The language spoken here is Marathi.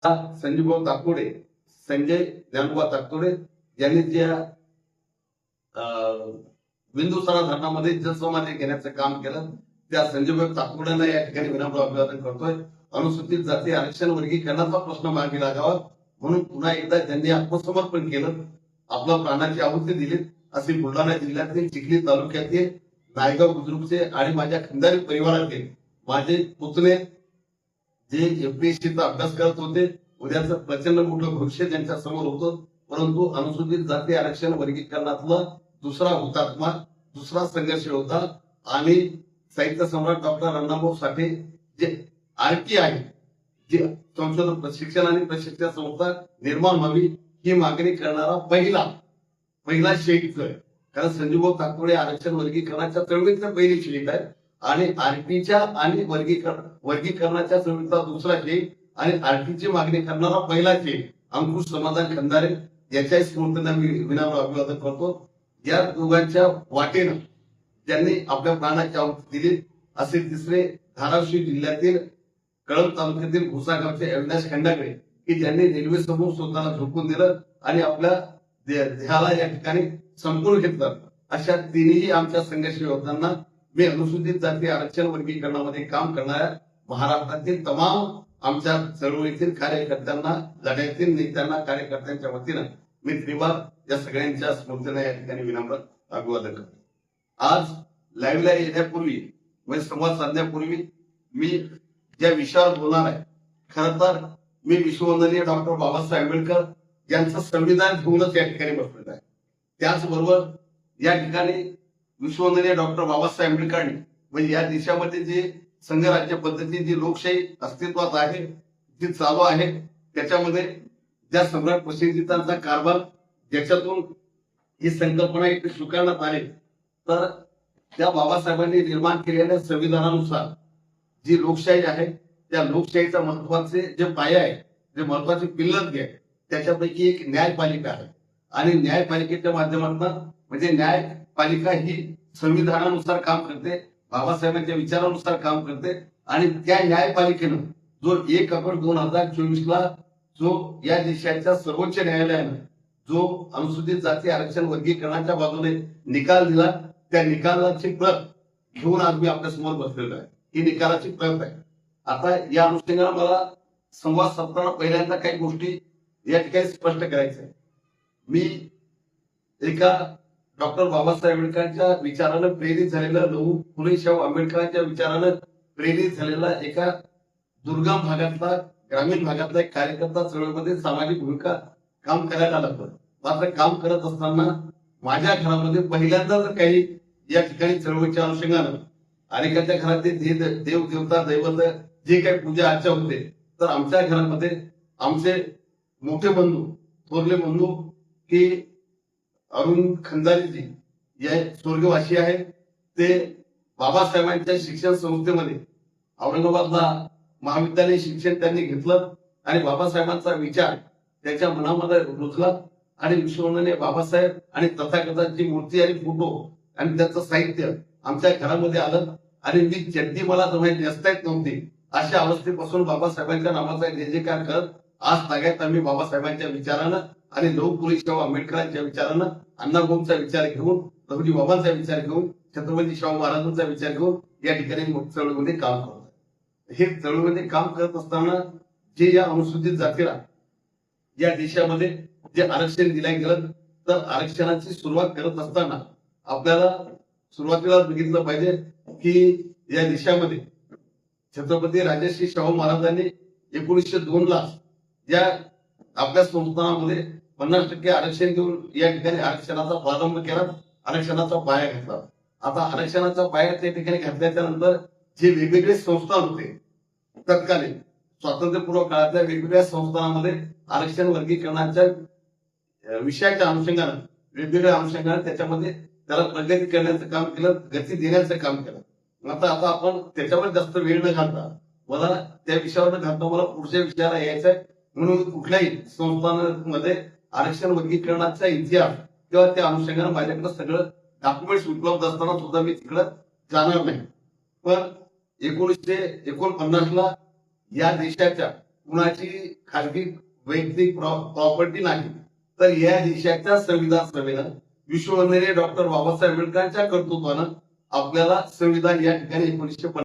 संजीवभाऊ ताकतोडे, संजय ज्ञानोबा ताकतोडे यांनी ज्या बिंदुसारा धरणामध्ये जलसमाधी घेण्याचं काम केलं त्या संजीवभाऊ ताकतोडेंना या ठिकाणी विनम्र अभिवादन करतोय. अनुसूचित जाती आरक्षण वर्गीकरणाचा प्रश्न मार्गी लागावा म्हणून पुन्हा एकदा त्यांनी आत्मसमर्पण केलं, आपल्या प्राणाची आहुती दिली. असे बुलढाणा जिल्ह्यातील चिखली तालुक्यातील नायगाव बुद्रुकचे आणि माझ्या खंदारी परिवारातील माझे पुतणे जे एमपीएससीचा अभ्यास करत होते. उद्याचं प्रचंड मोठं भविष्य त्यांच्या समोर होतं, परंतु अनुसूचित जाती आरक्षण वर्गीकरणातला दुसरा हुतात्मा, दुसरा संघर्ष होता आणि साहित्य सम्राट डॉक्टर अण्णाभाऊ साठे जे आरटी आहे, जे संशोधन प्रशिक्षण आणि प्रशिक्षण संस्था निर्माण व्हावी ही मागणी करणारा पहिला शहीद आहे. कारण संजीवभाऊ ताकतोडे आरक्षण वर्गीकरणाच्या चळवळीतले पहिले शहीद आहेत आणि आरटीच्या आणि वर्गीकरणाच्या चळवळीचा दुसरा शहीद आणि आरटीची मागणी करणारा पहिला शहीद अंकुश समाधान खंदारे याच्या स्मृतींना मी विनम्र अभिवादन करतो. या दोघांच्या वाटेनं त्यांनी आपल्या प्राणाची आहुती दिली. असे तिसरे धाराशिव जिल्ह्यातील कळंब तालुक्यातील भुसागावचे अविनाश खंडागळे की ज्यांनी रेल्वे समोर स्वतःला झोपून दिलं आणि आपल्या देहाला या ठिकाणी संपूर्ण घेतलं. अशा तिन्ही आमच्या संघर्ष योद्ध्यांना मी अनुसूचित जाती आरक्षण वर्गीकरणामध्ये काम करणाऱ्या महाराष्ट्रातील तमाम आमच्या चळवळीतील कार्यकर्त्यांना, लढ्यातील नेत्यांना, कार्यकर्त्यांच्या वतीनं मी त्रिवार या सगळ्यांच्या स्मृतीने या ठिकाणी विनम्र अभिवादन करतो. आज लाईव्हला येण्यापूर्वी म्हणजे संवाद साधण्यापूर्वी मी ज्या विषयावर बोलणार आहे, खरं तर मी विश्ववंदनीय डॉक्टर बाबासाहेब आंबेडकर यांचं संविधान घेऊनच या ठिकाणी बसलेलं आहे. त्याचबरोबर या ठिकाणी विश्ववंदनीय डॉक्टर बाबासाहेब आंबेडकरांनी म्हणजे या देशामध्ये जे संघराज्य पद्धती, जी लोकशाही अस्तित्वात आहे, जी चालू आहे, त्याच्यामध्ये ज्या सम्राट प्रसिद्धीचा कारभार ज्याच्यातून ही संकल्पना इथे स्वीकारण्यात आली, तर त्या बाबासाहेबांनी निर्माण केलेल्या संविधानानुसार जी लोकशाही आहे त्या लोकशाहीचा महत्वाचे जे पाया आहे, जे महत्वाचे पिल्लर जे आहे, त्याच्यापैकी एक न्यायपालिका आहे आणि न्यायपालिकेच्या माध्यमातून म्हणजे न्यायपालिका ही संविधानानुसार काम करते, बाबासाहेबांच्या विचारानुसार काम करते आणि त्या न्यायपालिकेनं जो 1 ऑक्टोबर 2024 जो या देशाच्या सर्वोच्च न्यायालयानं जो अनुसूचित जाती आरक्षण वर्गीकरणाच्या बाजूने निकाल दिला, त्या निकालाची प्रत घेऊन आज मी आपल्या समोर बसलेलो आहे. ही निकालाची प्रत आहे. आता या अनुषंगाने मला संवाद साधताना पहिल्यांदा काही गोष्टी या ठिकाणी स्पष्ट करायचं आहे. मी एका डॉक्टर बाबासाहेब आंबेडकरांच्या विचारानं प्रेरित झालेलं, लहू फुले शाहू आंबेडकरांच्या विचारानं प्रेरित झालेला एका दुर्गम भागातला, ग्रामीण भागातला एक कार्यकर्ता चळवळीमध्ये सामाजिक भूमिका काम करायला लागलं. मात्र काम करत असताना माझ्या घरामध्ये पहिल्यांदा जर काही या ठिकाणी चळवळीच्या अनुषंगानं अनेकांच्या घरातले देव देवता दैवत जे काही पूजा अर्चा होते, तर आमच्या घरामध्ये आमचे मोठे बंधू, थोरले बंधू की अरुण खंदारीजी या स्वर्गवासी आहेत, ते बाबासाहेबांच्या शिक्षण संस्थेमध्ये औरंगाबादला महाविद्यालय शिक्षण त्यांनी घेतलं आणि बाबासाहेबांचा विचार त्याच्या मनामध्ये रुजला आणि विश्ववंदनीय बाबासाहेब आणि तथागतांची मूर्ती आणि फोटो आणि त्याचं साहित्य आमच्या घरामध्ये आलं आणि मी चड्डी मला जमाई नेसता येत नव्हती अशा अवस्थेपासून बाबासाहेबांच्या नावाचा जयजयकार करत आज ताग्यात आम्ही बाबासाहेबांच्या विचारानं आणि लहू फुले शाहू आंबेडकरांच्या विचारानं, अण्णाभाऊंचा विचार घेऊन, लहुजी बाबांचा विचार घेऊन, छत्रपती शाहू महाराजांचा विचार घेऊन या ठिकाणी चळवळीमध्ये काम करत आहे. हे चळवळीमध्ये काम करत असताना जे या अनुसूचित जातीला या देशामध्ये जे आरक्षण दिलं गेलं, तर आरक्षणाची सुरुवात करत असताना आपल्याला सुरुवातीला बघितलं पाहिजे की या देशामध्ये छत्रपती राजर्षी शाहू महाराजांनी 1902 ला या आपल्या संस्थानामध्ये 50% आरक्षण घेऊन या ठिकाणी आरक्षणाचा प्रारंभ केला, आरक्षणाचा पाया घातला. आता आरक्षणाचा पाया त्या ठिकाणी घातल्याच्या नंतर जे वेगवेगळे संस्थान होते, तत्कालीन स्वातंत्र्यपूर्व काळातल्या वेगवेगळ्या संस्थानामध्ये आरक्षण वर्गीकरणाच्या विषयाच्या अनुषंगानं वेगवेगळ्या अनुषंगाने त्याच्यामध्ये त्याला प्रगती करण्याचं काम केलं, गती देण्याचं काम केलं. आता आपण त्याच्यावर जास्त वेळ न घालता मला त्या विषयावर न घालता मला पुढच्या विषयाला यायचंय, म्हणून कुठल्याही संस्थानामध्ये आरक्षण वर्गीकरणाचा इतिहास किंवा त्या अनुषंगाने माझ्याकडे सगळं डॉक्युमेंट्स उपलब्ध असताना सुद्धा मी तिकडे जाणार नाही. पण 1949 ला या देशाच्या कुणाची खाजगी वैयक्तिक प्रॉपर्टी नाही, तर या देशाच्या संविधान सभेनं विश्ववंदनीय डॉक्टर बाबासाहेब आंबेडकरांच्या कर्तृत्वानं आपल्याला संविधान या ठिकाणी 1950